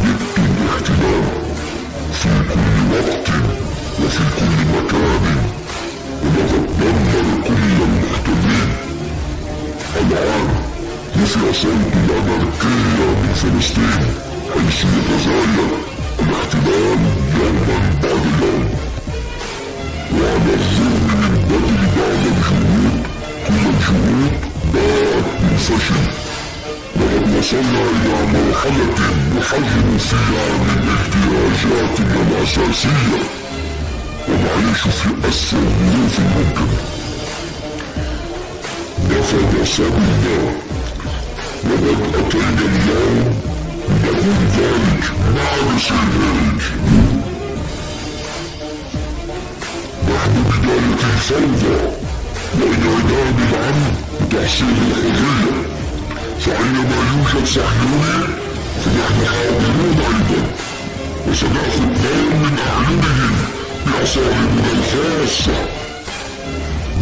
ضد الاحتلال في كل وقت وفي كل مكان، ولقد دمر كل المحتلين. الآن رفع صوت الأناركية من فلسطين، حيث يتزايد الاحتلال يوما بعد يوم. وعلى الرغم من بذل بعض الجهود، كل الجهود باءت بالفشل. لقد وصلنا إلى مرحلة نحجم فيها من احتياجاتنا الأساسية، ونعيش في أسوأ الظروف الممكنة. نفذ صبرنا، وقد أتينا اليوم لنقول ذلك مع رسمية. نحن بداية الفوضى وإعلان العمل بتحصيل الحرية، فأينما يوجد صهيوني فنحن حاضرون أيضا، وسنأخذ نار من أعينهم بعصائبنا الخاصة.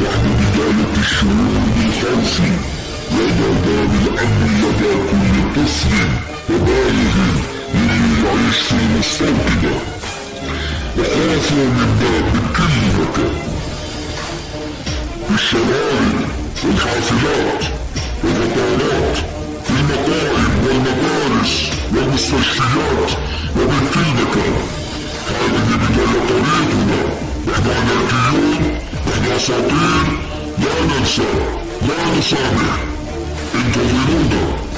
نحن بداية الشعور بالخوف وإعداد الأمن لدى كل طفل وبالغ يعيش في مستوطنة، وخافوا منا بكل مكان، في الشوارع والحافلات والمطارات، في المطاعم والمدارس والمستشفيات ومن كل مكان. هذه بداية طريقنا. نحن أناركيون، نحن أساطير، لا ننسى، لا نسامح. انتظرونا.